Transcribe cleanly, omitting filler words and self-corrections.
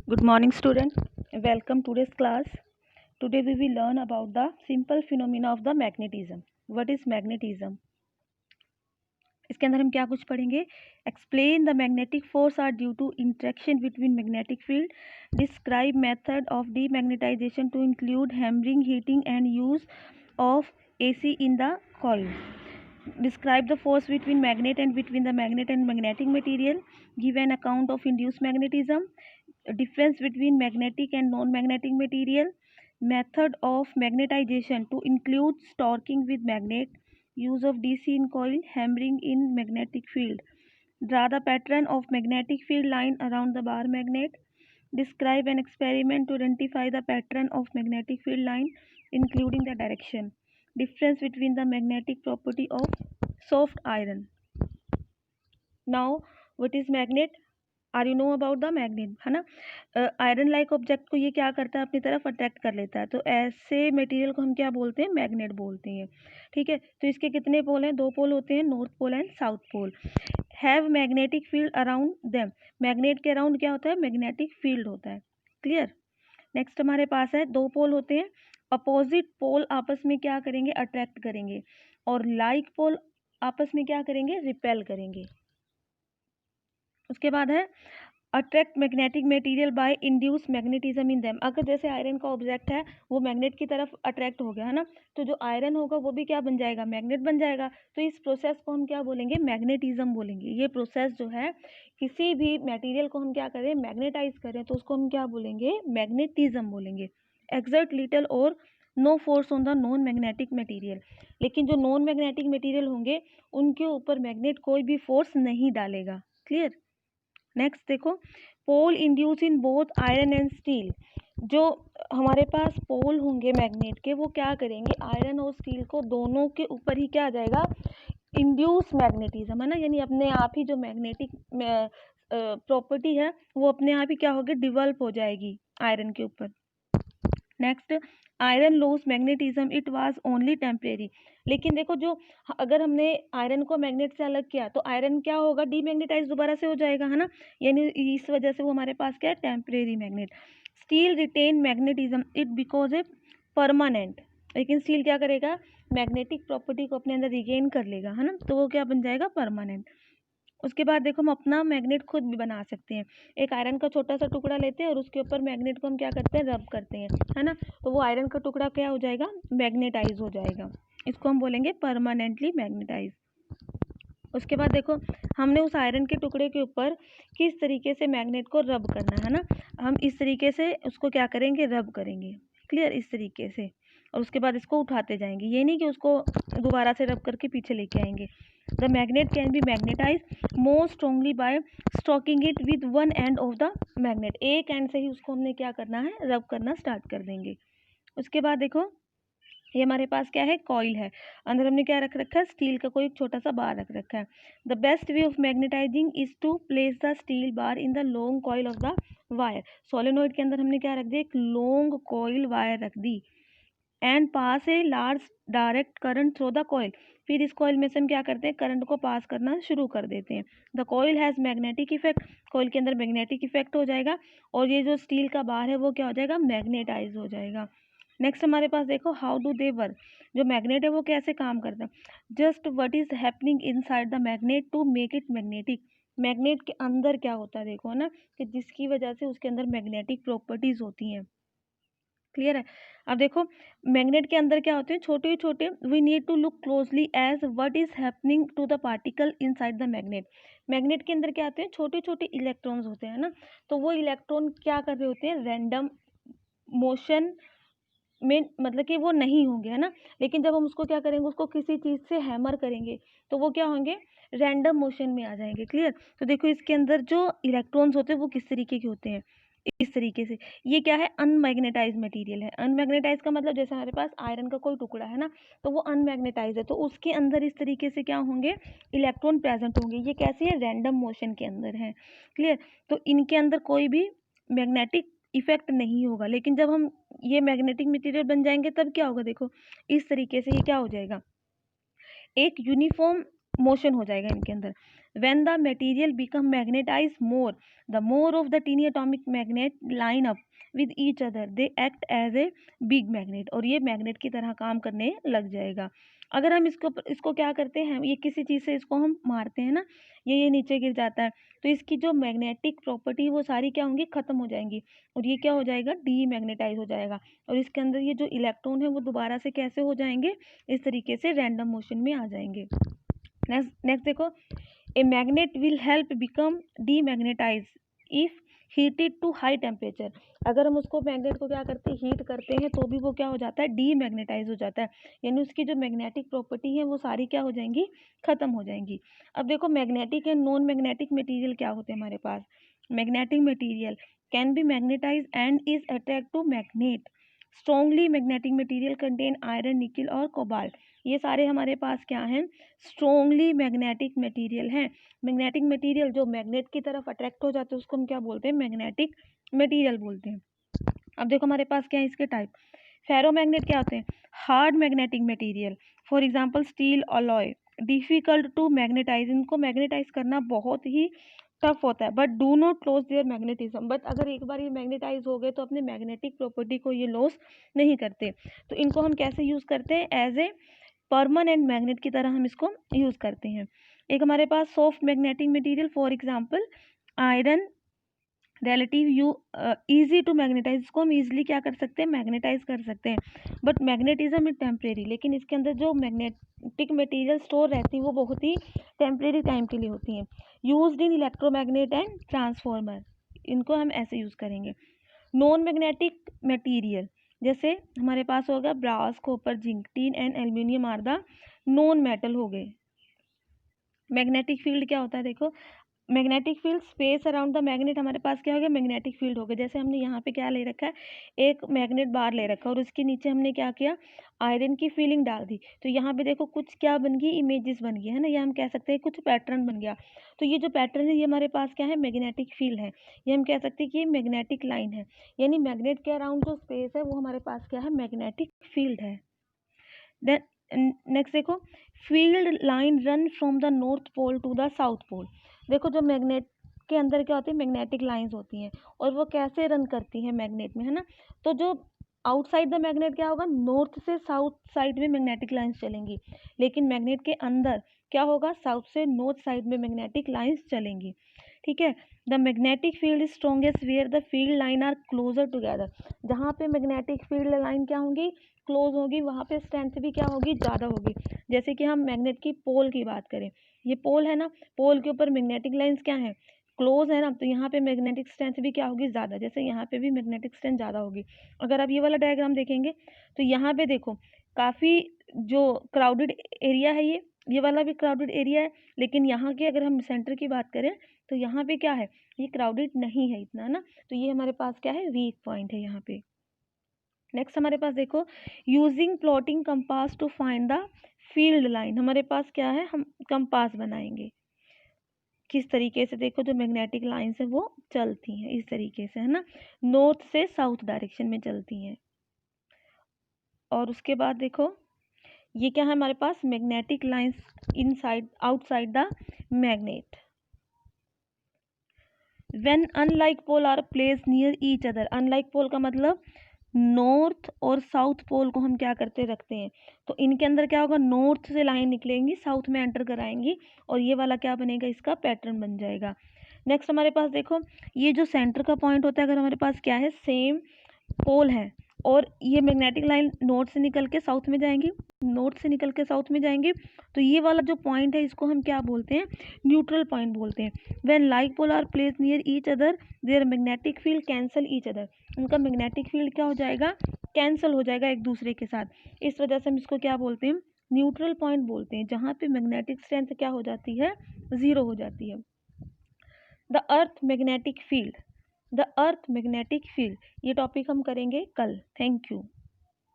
Good morning, student. Welcome to today's class. Today we will learn about the simple phenomena of the magnetism. What is magnetism? इसके अंदर हम क्या कुछ पढ़ेंगे? Explain the magnetic force are due to interaction between magnetic field. Describe method of demagnetization to include hammering, heating, and use of AC in the coil. Describe the force between magnet and between the magnet and magnetic material. Give an account of induced magnetism. Difference between magnetic and non-magnetic material. Method of magnetization to include torquing with magnet. Use of DC in coil. Hammering in magnetic field. Draw the pattern of magnetic field line around the bar magnet. Describe an experiment to identify the pattern of magnetic field line including the direction. Difference between the magnetic property of soft iron. Now what is magnet? Are you know about the magnet, है ना. Iron like object को ये क्या करता है, अपनी तरफ attract कर लेता है. तो ऐसे मटेरियल को हम क्या बोलते हैं? मैग्नेट बोलते हैं. ठीक है. तो इसके कितने पोल हैं? 2 पोल होते हैं, north pole and south pole. Have magnetic field around them. Magnet के अराउंड क्या होता है? मैग्नेटिक फील्ड होता है. क्लियर. नेक्स्ट हमारे पास है 2 पोल होते हैं. अपोजिट पोल आपस में क्या करेंगे? अट्रैक्ट करेंगे. और लाइक पोल आपस में क्या करेंगे? रिपेल करेंगे. उसके बाद है attract magnetic material by induce magnetism in them. अगर जैसे आयरन का ऑब्जेक्ट है वो मैग्नेट की तरफ अट्रैक्ट हो गया, है ना, तो जो आयरन होगा वो भी क्या बन जाएगा? मैग्नेट बन जाएगा. तो इस प्रोसेस को हम क्या बोलेंगे? मैग्नेटिज्म बोलेंगे. ये प्रोसेस जो है, किसी भी मटेरियल को हम क्या करें? मैग्नेटाइज करें, तो उसको हम क्या बोलेंगे? मैग्नेटिज्म बोलेंगे. Exert little or no force on the non magnetic material. लेकिन जो नॉन मैग्नेटिक मटेरियल होंगे उनके ऊपर मैग्नेट कोई भी फोर्स नहीं डालेगा. क्लियर. नेक्स्ट देखो, pole induce in both iron and steel. जो हमारे पास पोल होंगे मैग्नेट के, वो क्या करेंगे? आयरन और स्टील को दोनों के ऊपर ही क्या आ जाएगा? इंड्यूस मैग्नेटिज्म, है ना, यानी अपने आप ही जो मैग्नेटिक प्रॉपर्टी है वो अपने आप ही क्या होगी? डिवेल्प हो जाएगी आयरन के ऊपर. Next, iron loss magnetism, it was only temporary. लेकिन देखो, जो अगर हमने आयरन को मैग्नेट से अलग किया तो आयरन क्या होगा? डीमैग्नेटाइज दोबारा से हो जाएगा, है ना, यानी इस वजह से वो हमारे पास क्या है? Temporary magnet. Steel retain magnetism it because a permanent. लेकिन स्टील क्या करेगा? मैग्नेटिक प्रॉपर्टी को अपने अंदर रिगेन कर लेगा, है ना, तो वो क्या बन जाएगा? परमानेंट. उसके बाद देखो, हम अपना मैग्नेट खुद भी बना सकते हैं. एक आयरन का छोटा सा टुकड़ा लेते हैं और उसके ऊपर मैग्नेट को हम क्या करते हैं? रब करते हैं, है ना, तो वो आयरन का टुकड़ा क्या हो जाएगा? मैग्नेटाइज हो जाएगा. इसको हम बोलेंगे परमानेंटली मैग्नेटाइज. उसके बाद देखो, हमने उस आयरन के टुकड़े के ऊपर किस तरीके से मैग्नेट को रब करना है ना, हम इस तरीके से उसको क्या करेंगे? रब करेंगे. क्लियर. इस तरीके से. और उसके बाद इसको उठाते जाएंगे. ये नहीं कि उसको दोबारा से रब करके पीछे लेके आएंगे. The magnet can be magnetize more strongly by stocking it with one end of the magnet. एक एंड से ही उसको हमने क्या करना है? रब करना स्टार्ट कर देंगे. उसके बाद देखो, ये हमारे पास क्या है? कॉइल है. अंदर हमने क्या रख रखा है? स्टील का कोई छोटा सा बार रख रखा है. The best way of magnetizing is to place the steel bar in the long coil of the wire. Solenoid के अंदर हमने क्या रख दिया? एक लॉन्ग कॉइल वायर रख दी. And pass a large direct current through the coil. फिर इस कॉइल में से हम क्या करते हैं? करंट को पास करना शुरू कर देते हैं. The coil has magnetic effect. Coil के अंदर मैग्नेटिक इफेक्ट हो जाएगा और ये जो स्टील का बार है वो क्या हो जाएगा? मैग्नेटाइज हो जाएगा. नेक्स्ट हमारे पास देखो, हाउ डू दे वर्क. जो मैग्नेट है वो कैसे काम करता है? Just what is happening inside the magnet to make it magnetic. Magnet के अंदर क्या होता है देखो, है ना, कि जिसकी वजह से उसके अंदर मैग्नेटिक प्रॉपर्टीज होती हैं. क्लियर है. अब देखो, मैग्नेट के अंदर क्या होते हैं? छोटे छोटे. We need to look closely as what is happening to the particle inside the magnet. Magnet के अंदर क्या होते हैं? छोटे छोटे इलेक्ट्रॉन्स होते हैं ना, तो वो इलेक्ट्रॉन क्या कर रहे होते हैं? रैंडम मोशन में, मतलब कि वो नहीं होंगे, है ना, लेकिन जब हम उसको क्या करेंगे? उसको किसी चीज़ से हैमर करेंगे तो वो क्या होंगे? रैंडम मोशन में आ जाएंगे. क्लियर. तो देखो, इसके अंदर जो इलेक्ट्रॉन्स होते हैं वो किस तरीके के होते हैं? इस तरीके से. ये क्या है? अनमैग्नेटाइज मटेरियल है. अनमैग्नेटाइज का मतलब जैसे हमारे पास आयरन का कोई टुकड़ा है ना, तो वो अनमैग्नेटाइज है, तो उसके अंदर इस तरीके से क्या होंगे? इलेक्ट्रॉन प्रेजेंट होंगे. ये कैसे है? रैंडम मोशन के अंदर है. क्लियर. तो इनके अंदर कोई भी मैग्नेटिक इफेक्ट नहीं होगा. लेकिन जब हम ये मैग्नेटिक मटेरियल बन जाएंगे तब क्या होगा? देखो, इस तरीके से ये क्या हो जाएगा? एक यूनिफॉर्म मोशन हो जाएगा इनके अंदर. When the material become magnetized more, the more of the tiny atomic magnet line up with each other, they act as a big magnet, और ये मैग्नेट की तरह काम करने लग जाएगा। अगर हम इसको क्या करते हैं, ये किसी चीज़ से इसको हम मारते हैं ना, ये नीचे गिर जाता है, तो इसकी जो मैग्नेटिक प्रॉपर्टी वो सारी क्या होंगी, खत्म हो जाएंगी, और ये क्या हो जाएगा, डीमैग्नेटाइज हो जाएगा, और इसके अंदर ये जो इलेक्ट्रॉन है वो दोबारा से कैसे हो जाएंगे, इस तरीके से रैंडम मोशन में आ जाएंगे। नेक्स्ट देखो, a magnet will help become demagnetize if heated to high temperature. अगर हम उसको मैग्नेट को क्या करते हैं, हीट करते हैं, तो भी वो क्या हो जाता है, डीमैग्नेटाइज हो जाता है, यानी उसकी जो मैग्नेटिक प्रॉपर्टी है वो सारी क्या हो जाएंगी, खत्म हो जाएंगी। अब देखो magnetic and non magnetic material क्या होते हैं हमारे पास। Magnetic material can be magnetise and is attract to magnet. Strongly magnetic material contain iron, nickel और कोबाल्ट। ये सारे हमारे पास क्या हैं, स्ट्रॉन्गली मैग्नेटिक मटेरियल हैं। मैग्नेटिक मटेरियल जो मैग्नेट की तरफ अट्रैक्ट हो जाते हैं उसको हम क्या बोलते हैं, मैग्नेटिक मटेरियल बोलते हैं। अब देखो हमारे पास क्या है इसके टाइप। फेरोमैग्नेट क्या होते हैं, hard magnetic material, for example steel, alloy, difficult to magnetise, इनको मैग्नेटाइज करना बहुत ही टफ होता है, but do not loss there magnetism. But अगर एक बार ये मैग्नेटाइज हो गए तो अपने मैग्नेटिक प्रॉपर्टी को ये लॉस नहीं करते, तो इनको हम कैसे यूज़ करते हैं, एज ए परमानेंट मैग्नेट की तरह हम इसको यूज़ करते हैं। एक हमारे पास soft magnetic material, for example iron, relatively easy to magnetise, इसको हम ईजिली क्या कर सकते हैं, मैग्नेटाइज कर सकते हैं, बट मैग्नेटिज्म इज टेम्परेरी, लेकिन इसके अंदर जो मैग्नेटिक मटेरियल स्टोर रहती है वो बहुत ही टेम्परेरी टाइम के लिए होती हैं। Used in electromagnet and transformer, इनको हम ऐसे यूज़ करेंगे। नॉन मैग्नेटिक मटेरियल जैसे हमारे पास होगा brass, copper, zinc, tin and aluminium are the non metal हो गए। मैग्नेटिक फील्ड क्या होता है, देखो magnetic field space around the magnet, हमारे पास क्या हो गया, मैग्नेटिक फील्ड हो गया। जैसे हमने यहाँ पे क्या ले रखा है, एक मैग्नेट बार ले रखा है और उसके नीचे हमने क्या किया, आयरन की फीलिंग डाल दी, तो यहाँ पे देखो कुछ क्या बन गई, इमेजेस बन गई है ना, या हम कह सकते हैं कुछ पैटर्न बन गया। तो ये जो पैटर्न है ये हमारे पास क्या है, मैग्नेटिक फील्ड है, ये हम कह सकते हैं कि ये मैग्नेटिक लाइन है, यानी मैग्नेट के अराउंड जो स्पेस है वो हमारे पास क्या है, मैग्नेटिक फील्ड है। देन नेक्स्ट देखो, field line run from the north pole to the south pole. देखो जो मैग्नेट के अंदर क्या होती है, मैग्नेटिक लाइंस होती हैं, और वो कैसे रन करती हैं मैग्नेट में, है ना, तो जो आउटसाइड द मैग्नेट क्या होगा, नॉर्थ से साउथ साइड में मैग्नेटिक लाइंस चलेंगी, लेकिन मैग्नेट के अंदर क्या होगा, साउथ से नॉर्थ साइड में मैग्नेटिक लाइंस चलेंगी। ठीक है, the magnetic field is strongest where the field line are closer together. जहाँ पे मैग्नेटिक फील्ड लाइन क्या होंगी, क्लोज होगी, वहाँ पे स्ट्रेंथ भी क्या होगी, ज़्यादा होगी। जैसे कि हम मैग्नेट की पोल की बात करें, ये पोल है ना, पोल के ऊपर मैग्नेटिक लाइंस क्या है, क्लोज है ना, तो यहाँ पे मैग्नेटिक स्ट्रेंथ भी क्या होगी, ज़्यादा, जैसे यहाँ पे भी मैग्नेटिक स्ट्रेंथ ज़्यादा होगी। अगर आप ये वाला डायग्राम देखेंगे तो यहाँ पे देखो काफ़ी जो क्राउडेड एरिया है, ये वाला भी क्राउडेड एरिया है, लेकिन यहाँ की अगर हम सेंटर की बात करें तो यहाँ पे क्या है, ये क्राउडेड नहीं है इतना ना, तो ये हमारे पास क्या है, वीक पॉइंट है यहाँ पे। नेक्स्ट हमारे पास देखो, using plotting compass to find the field line, हमारे पास क्या है, हम कंपास बनाएंगे किस तरीके से, देखो जो मैग्नेटिक लाइंस है वो चलती हैं इस तरीके से, है ना, नॉर्थ से साउथ डायरेक्शन में चलती हैं। और उसके बाद देखो ये क्या है हमारे पास, magnetic lines inside outside the magnet. When unlike pole are placed near each other, unlike pole का मतलब नॉर्थ और साउथ पोल को हम क्या करते रखते हैं, तो इनके अंदर क्या होगा, नॉर्थ से लाइन निकलेंगी, साउथ में एंटर कराएंगी, और ये वाला क्या बनेगा, इसका पैटर्न बन जाएगा। नेक्स्ट हमारे पास देखो, ये जो सेंटर का पॉइंट होता है, अगर हमारे पास क्या है, सेम पोल है और ये मैग्नेटिक लाइन नॉर्थ से निकल के साउथ में जाएंगी, नॉर्थ से निकल के साउथ में जाएंगे, तो ये वाला जो पॉइंट है इसको हम क्या बोलते हैं, न्यूट्रल पॉइंट बोलते हैं। When like pole are placed near each other their magnetic field cancel each other, उनका मैग्नेटिक फील्ड क्या हो जाएगा, कैंसल हो जाएगा एक दूसरे के साथ, इस वजह से हम इसको क्या बोलते हैं, न्यूट्रल पॉइंट बोलते हैं, जहाँ पे मैग्नेटिक स्ट्रेंथ क्या हो जाती है, ज़ीरो हो जाती है। The earth magnetic field, the earth magnetic field, ये टॉपिक हम करेंगे कल। Thank you.